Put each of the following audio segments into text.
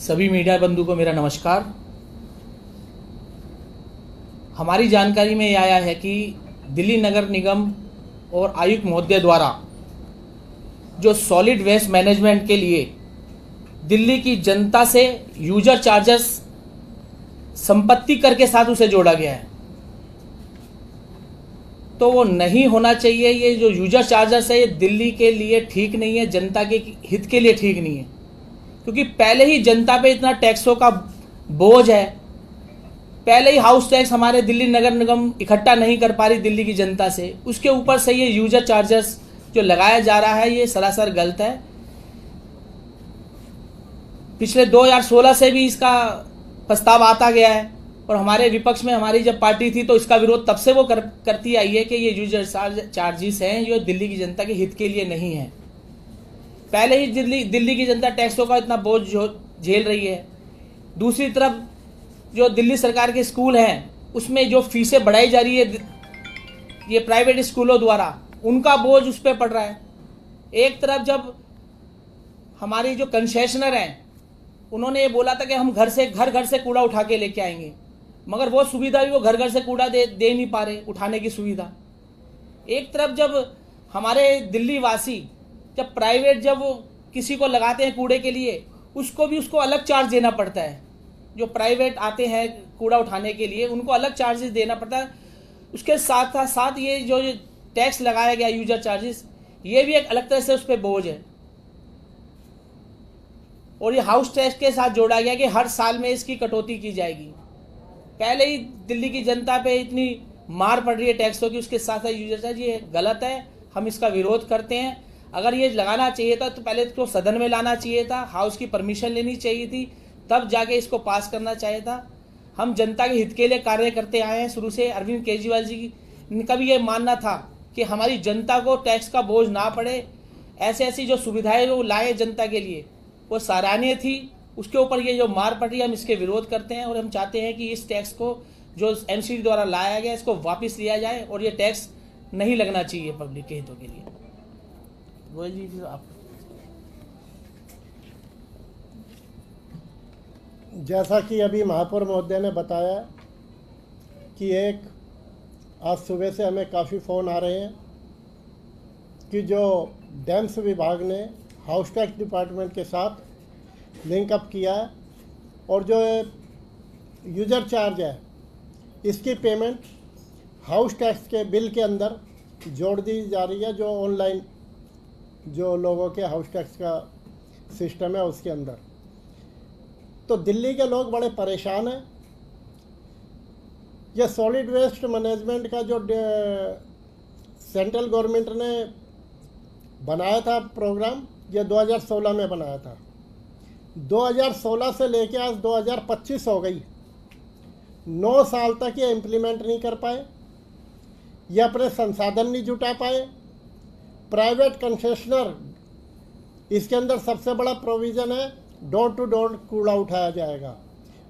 सभी मीडिया बंधु को मेरा नमस्कार। हमारी जानकारी में यह आया है कि दिल्ली नगर निगम और आयुक्त महोदय द्वारा जो सॉलिड वेस्ट मैनेजमेंट के लिए दिल्ली की जनता से यूजर चार्जेस संपत्ति कर के साथ उसे जोड़ा गया है, तो वो नहीं होना चाहिए। ये जो यूजर चार्जेस है ये दिल्ली के लिए ठीक नहीं है, जनता के हित के लिए ठीक नहीं है, क्योंकि पहले ही जनता पे इतना टैक्सों का बोझ है। पहले ही हाउस टैक्स हमारे दिल्ली नगर निगम इकट्ठा नहीं कर पा रही दिल्ली की जनता से, उसके ऊपर से ये यूजर चार्जेस जो लगाया जा रहा है ये सरासर गलत है। पिछले 2016 से भी इसका प्रस्ताव आता गया है और हमारे विपक्ष में हमारी जब पार्टी थी तो इसका विरोध तब से वो करती आई है कि ये यूजर चार्जेस हैं जो दिल्ली की जनता के हित के लिए नहीं है। पहले ही दिल्ली की जनता टैक्सों का इतना बोझ झेल रही है। दूसरी तरफ जो दिल्ली सरकार के स्कूल हैं उसमें जो फीसें बढ़ाई जा रही है ये प्राइवेट स्कूलों द्वारा, उनका बोझ उस पर पड़ रहा है। एक तरफ जब हमारी जो कंसेशनर हैं उन्होंने ये बोला था कि हम घर से कूड़ा उठा के लेके आएंगे, मगर वो सुविधा भी वो घर से कूड़ा दे नहीं पा रहे, उठाने की सुविधा। एक तरफ जब हमारे दिल्ली वासी जब प्राइवेट जब वो किसी को लगाते हैं कूड़े के लिए उसको अलग चार्ज देना पड़ता है। जो प्राइवेट आते हैं कूड़ा उठाने के लिए उनको अलग चार्जेस देना पड़ता है। उसके साथ साथ ये जो टैक्स लगाया गया यूजर चार्जेस ये भी एक अलग तरह से उस पर बोझ है। और ये हाउस टैक्स के साथ जोड़ा गया कि हर साल में इसकी कटौती की जाएगी। पहले ही दिल्ली की जनता पे इतनी मार पड़ रही है टैक्सों की, उसके साथ साथ यूजर चार्ज, ये गलत है, हम इसका विरोध करते हैं। अगर ये लगाना चाहिए था तो पहले इसको सदन में लाना चाहिए था, हाउस की परमिशन लेनी चाहिए थी, तब जाके इसको पास करना चाहिए था। हम जनता के हित के लिए कार्य करते आए हैं शुरू से। अरविंद केजरीवाल जी का भी ये मानना था कि हमारी जनता को टैक्स का बोझ ना पड़े, ऐसी जो सुविधाएं वो लाए जनता के लिए वो सराहनीय थी। उसके ऊपर ये जो मार पड़ रही है हम इसके विरोध करते हैं और हम चाहते हैं कि इस टैक्स को जो एमसीडी द्वारा लाया गया इसको वापस लिया जाए और ये टैक्स नहीं लगना चाहिए पब्लिक के हितों के लिए। गोयल जी फिर आप। जैसा कि अभी महापौर महोदय ने बताया कि आज सुबह से हमें काफ़ी फ़ोन आ रहे हैं कि जो डैम्स विभाग ने हाउस टैक्स डिपार्टमेंट के साथ लिंक अप किया है और जो यूजर चार्ज है इसकी पेमेंट हाउस टैक्स के बिल के अंदर जोड़ दी जा रही है, जो ऑनलाइन जो लोगों के हाउस टैक्स का सिस्टम है उसके अंदर। तो दिल्ली के लोग बड़े परेशान हैं। यह सॉलिड वेस्ट मैनेजमेंट का जो सेंट्रल गवर्नमेंट ने बनाया था प्रोग्राम, यह 2016 में बनाया था। 2016 से लेके आज 2025 हो गई, 9 साल तक ये इम्प्लीमेंट नहीं कर पाए, ये अपने संसाधन नहीं जुटा पाए। प्राइवेट कंसेशनर, इसके अंदर सबसे बड़ा प्रोविज़न है डोर टू डोर कूड़ा उठाया जाएगा,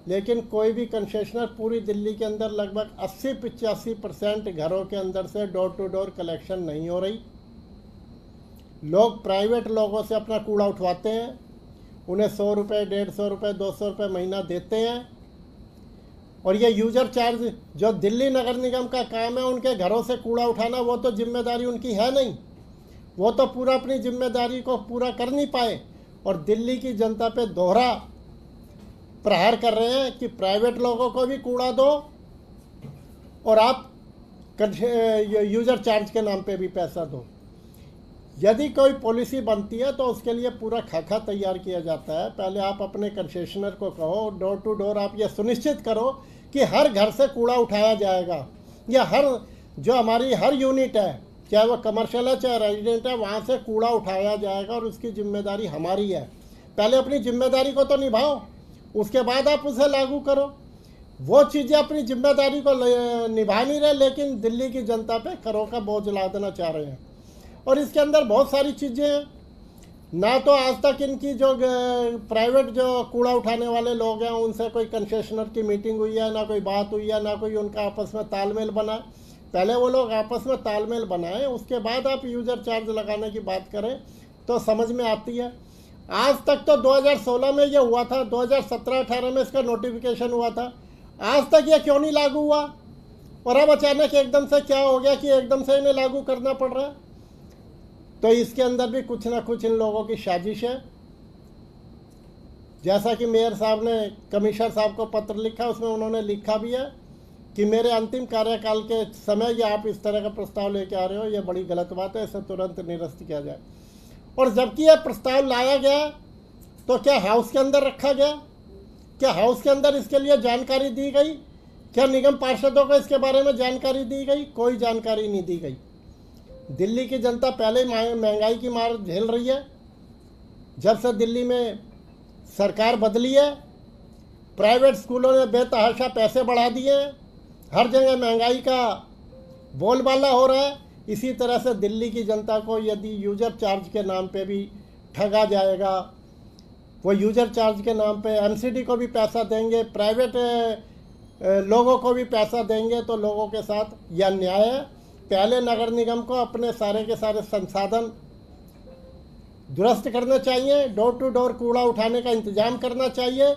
लेकिन कोई भी कंसेशनर पूरी दिल्ली के अंदर लगभग 80-85% घरों के अंदर से डोर टू डोर कलेक्शन नहीं हो रही। लोग प्राइवेट लोगों से अपना कूड़ा उठवाते हैं, उन्हें 100 रुपये, 150 रुपये, 200 रुपये महीना देते हैं। और ये यूजर चार्ज जो दिल्ली नगर निगम का काम है उनके घरों से कूड़ा उठाना, वो तो जिम्मेदारी उनकी है नहीं, वो तो पूरा अपनी जिम्मेदारी को पूरा कर नहीं पाए और दिल्ली की जनता पे दोहरा प्रहार कर रहे हैं कि प्राइवेट लोगों को भी कूड़ा दो और आप यूजर चार्ज के नाम पे भी पैसा दो। यदि कोई पॉलिसी बनती है तो उसके लिए पूरा खाका तैयार किया जाता है। पहले आप अपने कंसेशनर को कहो, डोर टू डोर आप ये सुनिश्चित करो कि हर घर से कूड़ा उठाया जाएगा, या जो हमारी हर यूनिट है, चाहे वो कमर्शियल है चाहे रेजिडेंट है, वहाँ से कूड़ा उठाया जाएगा और उसकी जिम्मेदारी हमारी है। पहले अपनी जिम्मेदारी को तो निभाओ, उसके बाद आप उसे लागू करो। वो चीज़ें अपनी जिम्मेदारी को निभा नहीं रहे, लेकिन दिल्ली की जनता पे करों का बोझ ला देना चाह रहे हैं। और इसके अंदर बहुत सारी चीज़ें हैं। ना तो आज तक इनकी जो प्राइवेट जो कूड़ा उठाने वाले लोग हैं उनसे कोई कंसेशनर की मीटिंग हुई है, ना कोई बात हुई है, ना कोई उनका आपस में तालमेल बना। पहले वो लोग आपस में तालमेल बनाएं, उसके बाद आप यूजर चार्ज लगाने की बात करें तो समझ में आती है। आज तक तो 2016 में ये हुआ था, 2017-18 में इसका नोटिफिकेशन हुआ था, आज तक ये क्यों नहीं लागू हुआ? और अब अचानक एकदम से क्या हो गया कि एकदम से इन्हें लागू करना पड़ रहा है? तो इसके अंदर भी कुछ ना कुछ इन लोगों की साजिश है। जैसा कि मेयर साहब ने कमिश्नर साहब को पत्र लिखा, उसमें उन्होंने लिखा भी है कि मेरे अंतिम कार्यकाल के समय ये आप इस तरह का प्रस्ताव लेके आ रहे हो, ये बड़ी गलत बात है, इसे तुरंत निरस्त किया जाए। और जबकि यह प्रस्ताव लाया गया तो क्या हाउस के अंदर रखा गया? क्या हाउस के अंदर इसके लिए जानकारी दी गई? क्या निगम पार्षदों को इसके बारे में जानकारी दी गई? कोई जानकारी नहीं दी गई। दिल्ली की जनता पहले महंगाई की मार झेल रही है। जब से दिल्ली में सरकार बदली है, प्राइवेट स्कूलों ने बेतहाशा पैसे बढ़ा दिए हैं, हर जगह महंगाई का बोलबाला हो रहा है। इसी तरह से दिल्ली की जनता को यदि यूजर चार्ज के नाम पे भी ठगा जाएगा, वो यूजर चार्ज के नाम पे एमसीडी को भी पैसा देंगे, प्राइवेट लोगों को भी पैसा देंगे, तो लोगों के साथ यह अन्याय है। पहले नगर निगम को अपने सारे के सारे संसाधन दुरुस्त करना चाहिए, डोर टू डोर कूड़ा उठाने का इंतजाम करना चाहिए,